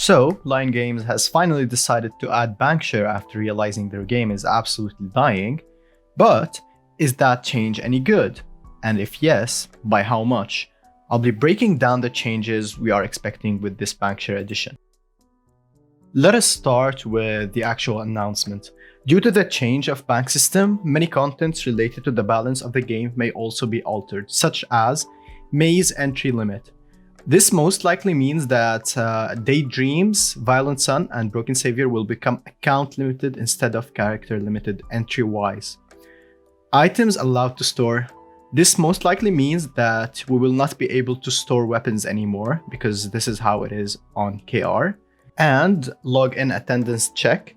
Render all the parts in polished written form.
So, Lion Games has finally decided to add Bankshare after realizing their game is absolutely dying. But is that change any good? And if yes, by how much? I'll be breaking down the changes we are expecting with this Bankshare edition. Let us start with the actual announcement. Due to the change of bank system, many contents related to the balance of the game may also be altered, such as maze entry limit. This most likely means that Daydreams, Violent Sun, and Broken Savior will become account limited instead of character limited entry-wise. Items allowed to store. This most likely means that we will not be able to store weapons anymore, because this is how it is on KR. And login attendance check.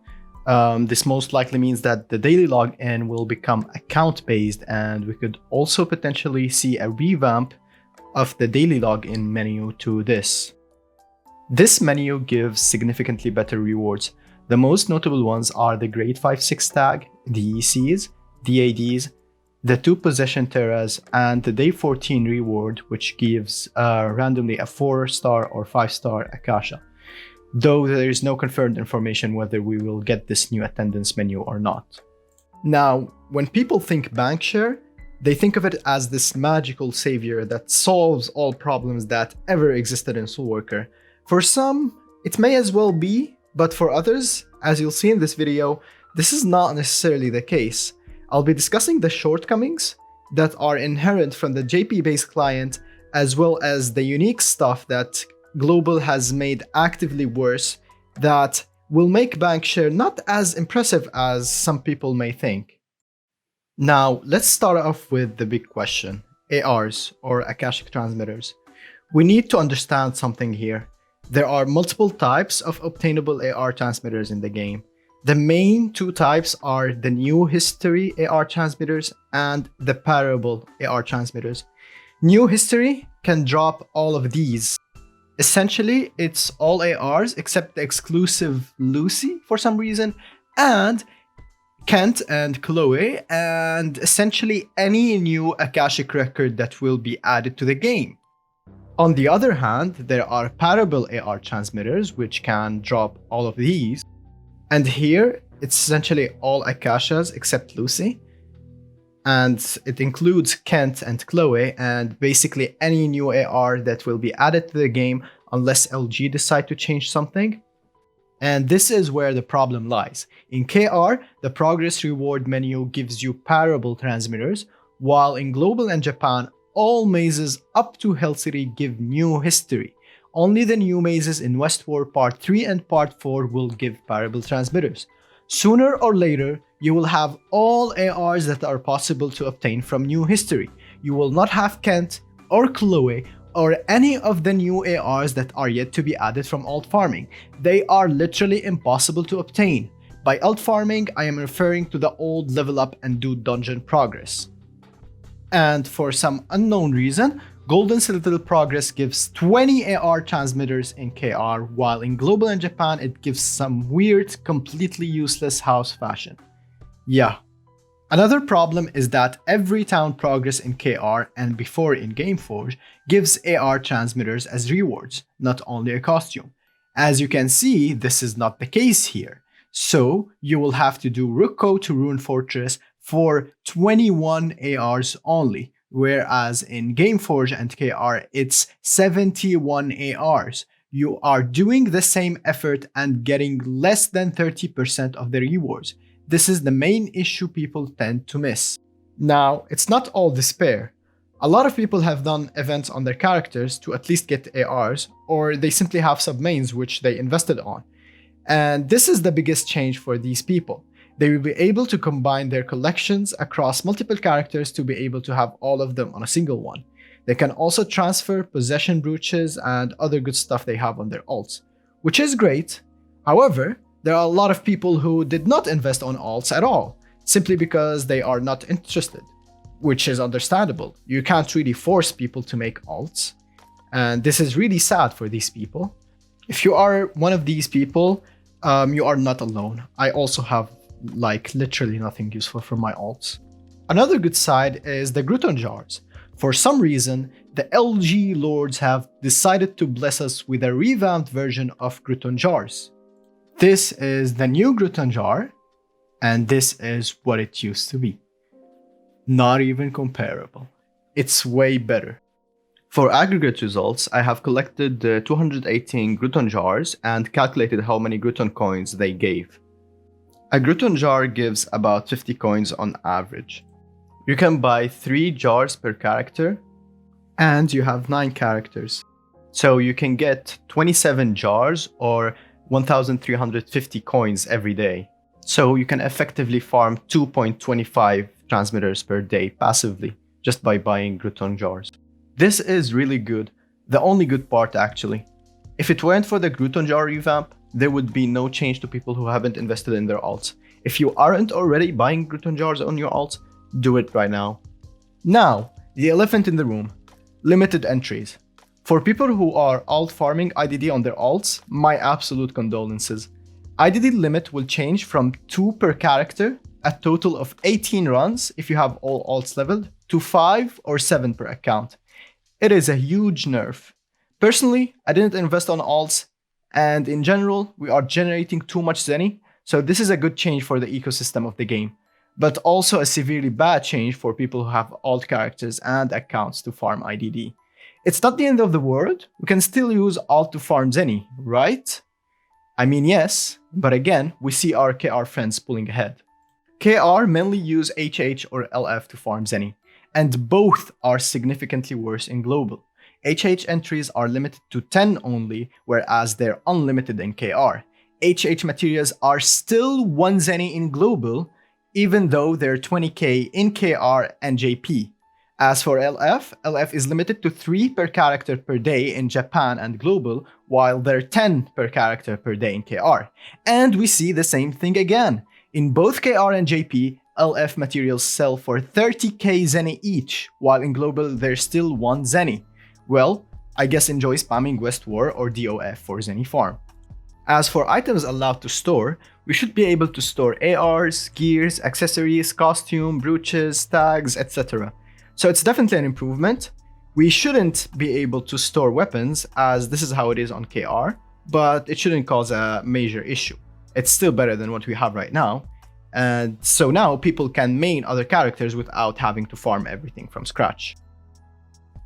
This most likely means that the daily login will become account-based, and we could also potentially see a revamp of the daily login menu to this. This menu gives significantly better rewards. The most notable ones are the grade 5-6 tag, the ECs, DADs, the 2 possession terras, and the day 14 reward, which gives randomly a 4-star or 5-star Akasha. Though there is no confirmed information whether we will get this new attendance menu or not. Now, when people think Bankshare, they think of it as this magical savior that solves all problems that ever existed in Soulworker. For some, it may as well be, but for others, as you'll see in this video, this is not necessarily the case. I'll be discussing the shortcomings that are inherent from the JP-based client, as well as the unique stuff that Global has made actively worse that will make Bankshare not as impressive as some people may think. Now, let's start off with the big question, ARs or Akashic Transmitters. We need to understand something here. There are multiple types of obtainable AR transmitters in the game. The main 2 types are the New History AR transmitters and the Parable AR transmitters. New History can drop all of these. Essentially, it's all ARs except the exclusive Lucy for some reason, and Kent and Chloe, and essentially any new Akashic record that will be added to the game. On the other hand, there are Parable AR transmitters, which can drop all of these. And here, it's essentially all Akashas except Lucy. And it includes Kent and Chloe, and basically any new AR that will be added to the game unless LG decide to change something. And this is where the problem lies. In KR, the progress reward menu gives you Parable transmitters, while in Global and Japan, all mazes up to Hell City give New History. Only the new mazes in West War Part 3 and Part 4 will give Parable transmitters. Sooner or later, you will have all ARs that are possible to obtain from New History. You will not have Kent or Chloe or any of the new ARs that are yet to be added from alt farming. They are literally impossible to obtain. By alt farming, I am referring to the old level up and do dungeon progress. And for some unknown reason, Golden Citadel Progress gives 20 AR transmitters in KR, while in Global and Japan it gives some weird, completely useless house fashion. Yeah. Another problem is that every town progress in KR and before in Gameforge gives AR transmitters as rewards, not only a costume. As you can see, this is not the case here. So you will have to do Rookko to Rune Fortress for 21 ARs only, whereas in Gameforge and KR it's 71 ARs. You are doing the same effort and getting less than 30% of the rewards. This is the main issue people tend to miss. Now, it's not all despair. A lot of people have done events on their characters to at least get ARs, or they simply have submains which they invested on. And this is the biggest change for these people. They will be able to combine their collections across multiple characters to be able to have all of them on a single one. They can also transfer possession brooches and other good stuff they have on their alts, which is great. However, there are a lot of people who did not invest on alts at all, simply because they are not interested, which is understandable. You can't really force people to make alts, and this is really sad for these people. If you are one of these people, you are not alone. I also have literally nothing useful from my alts. Another good side is the Gruton jars. For some reason, the LG lords have decided to bless us with a revamped version of Gruton jars. This is the new Gruton jar, and this is what it used to be. Not even comparable. It's way better. For aggregate results, I have collected the 218 Gruton jars and calculated how many Gruton coins they gave. A Gruton jar gives about 50 coins on average. You can buy 3 jars per character, and you have 9 characters. So you can get 27 jars or 1,350 coins every day. So you can effectively farm 2.25 transmitters per day passively, just by buying Gruton jars. This is really good, the only good part actually. If it weren't for the Gruton jar revamp, there would be no change to people who haven't invested in their alts. If you aren't already buying Gruton jars on your alts, do it right now. Now, the elephant in the room, limited entries. For people who are alt farming IDD on their alts, my absolute condolences. IDD limit will change from 2 per character, a total of 18 runs if you have all alts leveled, to 5 or 7 per account. It is a huge nerf. Personally, I didn't invest on alts, and in general, we are generating too much Zenny, so this is a good change for the ecosystem of the game, but also a severely bad change for people who have alt characters and accounts to farm IDD. It's not the end of the world, we can still use alt to farm Zenny, right? I mean yes, but again, we see our KR friends pulling ahead. KR mainly use HH or LF to farm Zenny, and both are significantly worse in global. HH entries are limited to 10 only, whereas they're unlimited in KR. HH materials are still 1 Zenny in global, even though they're 20k in KR and JP. As for LF, LF is limited to 3 per character per day in Japan and global, while they're 10 per character per day in KR. And we see the same thing again. In both KR and JP, LF materials sell for 30k Zenny each, while in global they're still 1 Zenny. Well, I guess enjoy spamming West War or DOF for Zenny farm. As for items allowed to store, we should be able to store ARs, gears, accessories, costume, brooches, tags, etc. So it's definitely an improvement. We shouldn't be able to store weapons, as this is how it is on KR, but it shouldn't cause a major issue. It's still better than what we have right now. And so now people can main other characters without having to farm everything from scratch.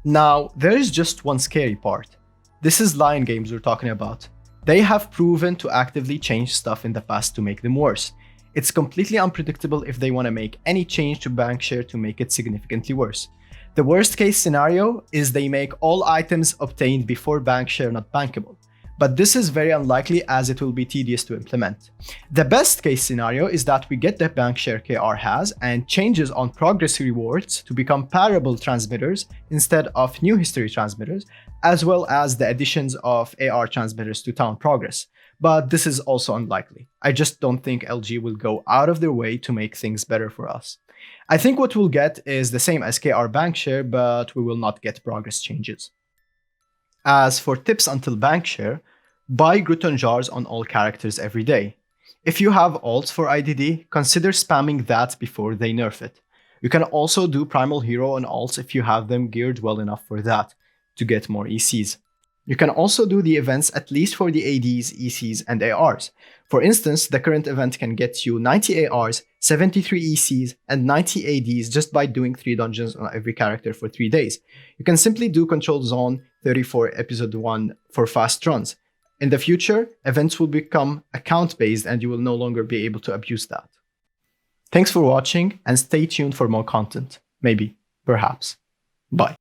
Now, there is just one scary part. This is Lion Games we're talking about. They have proven to actively change stuff in the past to make them worse. It's completely unpredictable if they want to make any change to Bankshare to make it significantly worse. The worst case scenario is they make all items obtained before Bankshare not bankable. But this is very unlikely as it will be tedious to implement. The best case scenario is that we get the Bankshare KR has and changes on progress rewards to become parable transmitters instead of new history transmitters, as well as the additions of AR transmitters to town progress. But this is also unlikely. I just don't think LG will go out of their way to make things better for us. I think what we'll get is the same as KR Bankshare, but we will not get progress changes. As for tips until Bankshare, buy Gruton jars on all characters every day. If you have alts for IDD, consider spamming that before they nerf it. You can also do Primal Hero on alts if you have them geared well enough for that, to get more ECs. You can also do the events at least for the ADs, ECs, and ARs. For instance, the current event can get you 90 ARs, 73 ECs, and 90 ADs just by doing 3 dungeons on every character for 3 days. You can simply do Control Zone 34 Episode 1 for fast runs. In the future, events will become account-based and you will no longer be able to abuse that. Thanks for watching and stay tuned for more content. Maybe, perhaps. Bye.